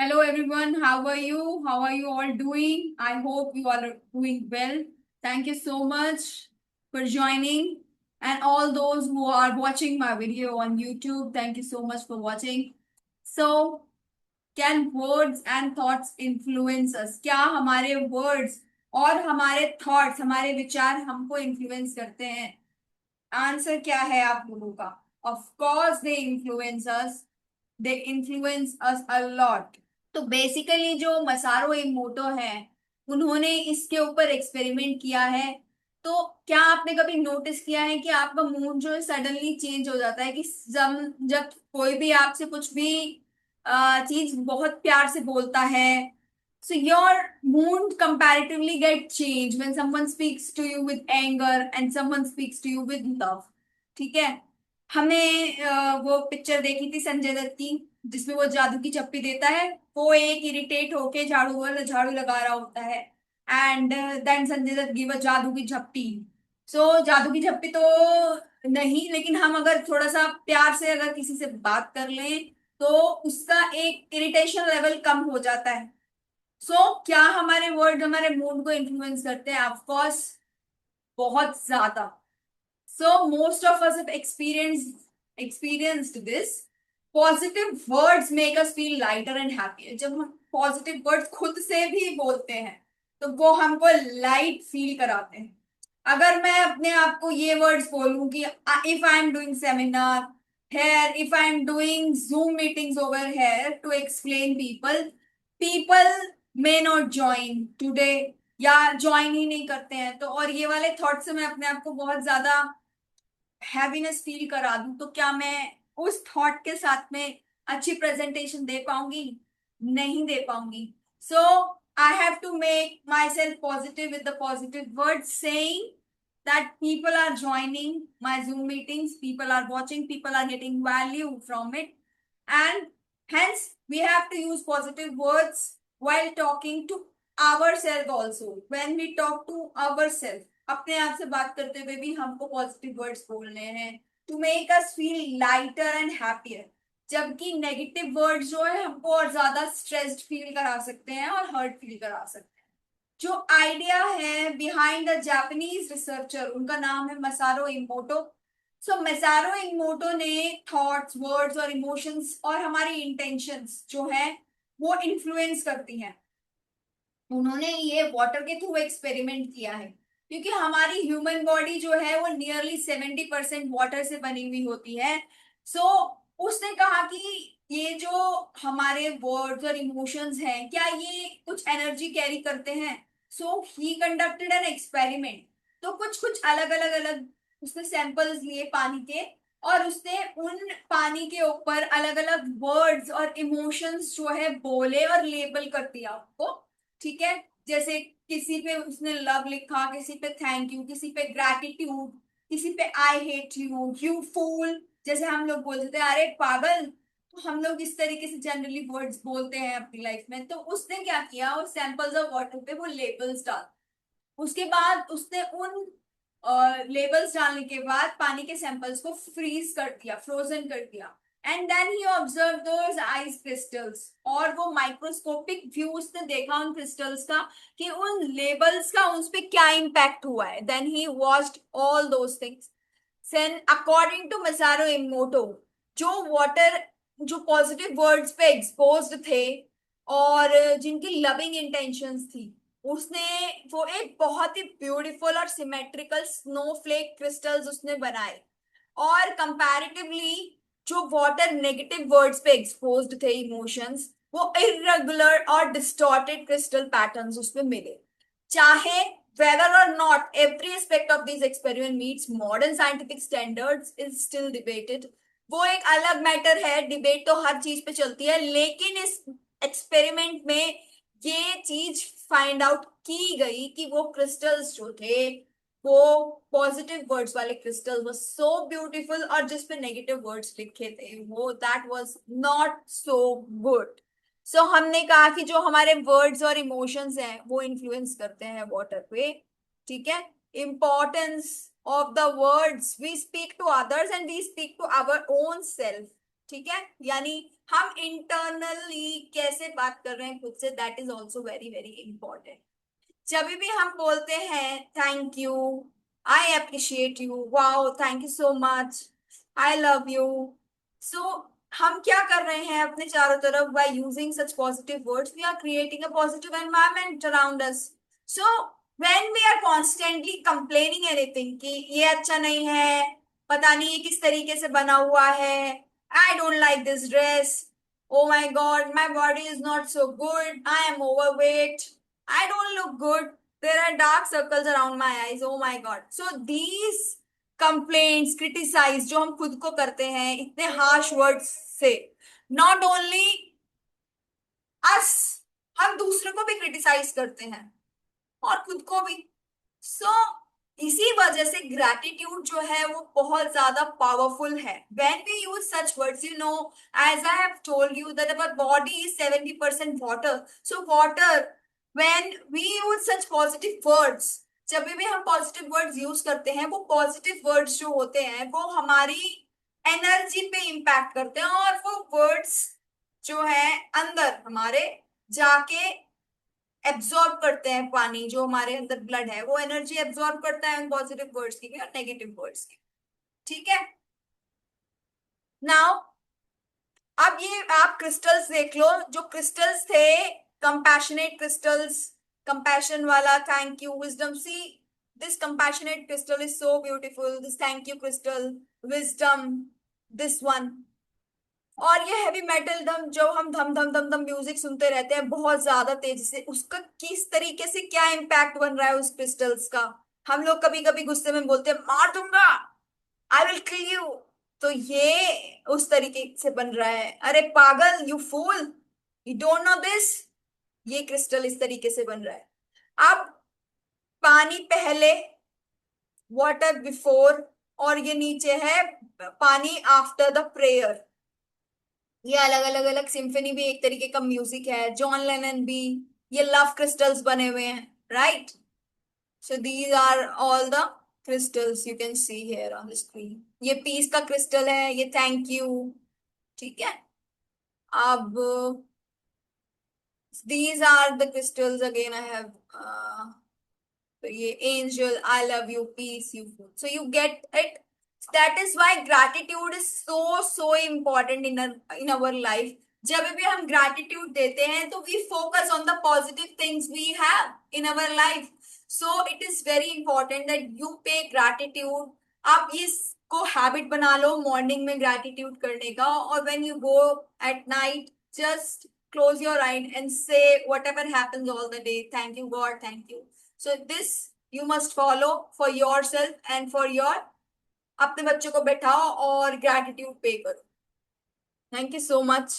Hello everyone, how are you? How are you all doing? I hope you all are doing well. Thank you so much for joining. And all those who are watching my video on YouTube, thank you so much for watching. So, can words and thoughts influence us? क्या हमारे words और हमारे thoughts, हमारे विचार हमको influence करते हैं? Answer क्या है आप लोगों का? Of course they influence us. They influence us a lot. तो बेसिकली जो मसारो इमोटो है, उन्होंने इसके ऊपर एक्सपेरिमेंट किया है। तो क्या आपने कभी नोटिस किया है कि आपका मूड जो है सडनली चेंज हो जाता है कि जब कोई भी आपसे कुछ भी चीज बहुत प्यार से बोलता है, so your mood comparatively get change when someone speaks to you with anger and someone speaks to you with love. ठीक है। हमने वो पिक्चर देखी थी संजय दत्त की, जिसमें वो जादू की चप्पी देता है। वो एक इरिटेट होके झाड़ू लगा रहा होता है, and then Sanjay Dutt give a जादू की झप्पी। सो जादू की झप्पी तो नहीं, लेकिन हम अगर थोड़ा सा प्यार से अगर किसी से बात कर लें तो उसका एक इरिटेशन लेवल कम हो जाता है। क्या हमारे वर्ड हमारे मूड को इन्फ्लुएंस करते हैं? ऑफ कोर्स, बहुत ज्यादा। Most of us have experienced this. Positive words make us feel lighter and happier. जब हम पॉजिटिव वर्ड्स खुद से भी बोलते हैं तो वो हमको लाइट फील कराते हैं। अगर मैं अपने आप को ये वर्ड्स बोलूं कि if I am doing seminar here, if I am doing Zoom meetings over here to explain people may not join today, या ज्वाइन ही नहीं करते हैं, तो और ये वाले थॉट से मैं अपने आप को बहुत ज्यादा हैवीनेस फील करा दूं, तो क्या मैं उस थॉट के साथ में अच्छी प्रेजेंटेशन दे पाऊंगी? नहीं दे पाऊंगी। So I have to make myself positive with the positive word, saying that people are joining my Zoom meetings, people are watching, people are getting value from it, and hence we have to use positive words while talking to ourselves also. When we talk to ourselves, अपने आप से बात करते हुए भी हमको positive words बोलने हैं to make us feel lighter and happier. जबकि नेगेटिव वर्ड्स जो है हमको और ज्यादा स्ट्रेस्ड फील करा सकते हैं और हर्ट फील करा सकते हैं। जो आइडिया है बिहाइंड द जापानीज रिसर्चर, उनका नाम है मसारो इमोटो। मसारो इमोटो ने थॉट्स, वर्ड्स और इमोशंस और हमारी इंटेंशंस जो है वो इन्फ्लुएंस करती हैं। उन्होंने ये वाटर के थ्रू एक्सपेरिमेंट किया है, क्योंकि हमारी ह्यूमन बॉडी जो है वो नियरली 70% वाटर से बनी हुई होती है। सो उसने कहा कि ये जो हमारे वर्ड्स और इमोशंस हैं, क्या ये कुछ एनर्जी कैरी करते हैं? ही कंडक्टेड एन एक्सपेरिमेंट। तो कुछ कुछ अलग अलग उसने सैंपल्स लिए पानी के, और उसने उन पानी के ऊपर अलग अलग वर्ड्स और इमोशंस जो है बोले और लेबल कर दिया आपको। ठीक है। जैसे किसी पे उसने लव लिखा, किसी पे थैंक यू, किसी पे ग्रैटिट्यूड, किसी पे I hate you, you fool. जैसे हम लोग बोलते थे अरे पागल, तो हम लोग इस तरीके से जनरली वर्ड्स बोलते हैं अपनी लाइफ में। तो उसने क्या किया, उस सैंपल्स ऑफ वाटर पे वो लेबल्स डाल, उसके बाद उसने उन लेबल्स डालने के बाद पानी के सैंपल्स को फ्रीज कर दिया, फ्रोजन कर दिया। And then he observe those ice crystals, और वो माइक्रोस्कोपिक व्यू उसने देखा उन क्रिस्टल्स का कि उन लेबल्स का उस पे क्या इम्पैक्ट हुआ है। Then he watched all those things. Then according to Masaru Emoto, जो वाटर, जो पॉजिटिव वर्ड्स पे एक्सपोज्ड थे और जिनकी लविंग इंटेंशंस थी, उसने वो एक बहुत ही ब्यूटीफुल और सिमेट्रिकल स्नोफ्लेक क्रिस्टल्स उसने बनाए। और कंपैरेटिवली जो वाटर नेगेटिव वर्ड्स पे एक्सपोज्ड थे इमोशंस, वो इरेगुलर और डिस्टॉर्टेड क्रिस्टल पैटर्न्स उसमें मिले। चाहे whether or not every aspect of these experiment meets modern scientific standards is still debated। वो एक अलग मैटर है, डिबेट तो हर चीज पे चलती है, लेकिन इस एक्सपेरिमेंट में ये चीज फाइंड आउट की गई कि वो क्रिस्टल्स जो थे, वो पॉजिटिव वर्ड्स वाले क्रिस्टल वो सो ब्यूटीफुल, और जिस पे नेगेटिव वर्ड्स लिखे थे वो that was not so good. हमने कहा कि जो हमारे वर्ड्स और इमोशंस हैं वो इन्फ्लुएंस करते हैं वाटर पे। ठीक है। Importance of the words we speak to others and we speak to our own self. ठीक है। यानी हम इंटरनली कैसे बात कर रहे हैं खुद से, that is also very very important. जब भी हम बोलते हैं thank you, I appreciate you, wow thank you so much, I love you, so हम क्या कर रहे हैं अपने चारों तरफ, by using such positive words we are creating a positive environment around us. So when we are constantly complaining anything कि ये अच्छा नहीं है, पता नहीं ये किस तरीके से बना हुआ है, I don't like this dress, oh my god my body is not so good, I am overweight, I don't look good, there are dark circles around my eyes, oh my god, so these complaints criticize जो हम खुद को करते हैं इतने harsh words से, not only us, हम दूसरों को भी क्रिटिसाइज करते हैं और खुद को भी। सो इसी वजह से ग्रैटिट्यूड जो है वो बहुत ज्यादा पावरफुल है। When we use such words, you know, as I have told you that our body is 70% water, so water, when we use such positive words, जब भी हम पॉजिटिव वर्ड्स यूज करते हैं, वो पॉजिटिव वर्ड्स जो होते हैं वो हमारी एनर्जी पे इम्पैक्ट करते हैं, और वो वर्ड्स जो है अंदर हमारे जाके एब्जॉर्ब करते हैं, पानी जो हमारे अंदर ब्लड है वो एनर्जी एब्जॉर्ब करता है पॉजिटिव वर्ड्स की और नेगेटिव वर्ड्स की। ठीक है, नाउ अब ये आप क्रिस्टल्स देख लो, जो क्रिस्टल्स थे, कंपैशनेट क्रिस्टल्स, कंपैशन वाला thank you, wisdom, see this compassionate crystal is so beautiful, this thank you crystal, wisdom, this one. और ये हैवी मेटल धम, जो हम धम धम धम धम म्यूजिक सुनते रहते हैं बहुत ज्यादा तेजी से, उसका किस तरीके से क्या इम्पैक्ट बन रहा है उस क्रिस्टल्स का। हम लोग कभी कभी गुस्से में बोलते हैं मार दूंगा, आई विल किल यू, तो ये उस तरीके से बन रहा है, अरे पागल, you fool, you don't know this, ये क्रिस्टल इस तरीके से बन रहा है। अब पानी पहले, वाटर बिफोर, और ये नीचे है पानी आफ्टर द प्रेयर। ये अलग अलग अलग सिम्फनी भी एक तरीके का म्यूजिक है, जॉन लेनन भी, ये लव क्रिस्टल्स बने हुए हैं, right. So these are all the crystals you can see here on the screen. ये पीस का क्रिस्टल है, ये थैंक यू। ठीक है, अब these are the crystals again I have, तो ये angel, I love you, peace, you food, so you get it. That is why gratitude is so so important in our life. जब भी हम gratitude देते हैं तो we focus on the positive things we have in our life, so it is very important that you pay gratitude. आप इसको habit बना लो morning में ग्रैटिट्यूड करने का, और when you go at night, just close your eye and say whatever happens all the day, thank you god, thank you। So this you must follow for yourself and for your, अपने बच्चों को बैठाओ और gratitude पे करो। Thank you so much.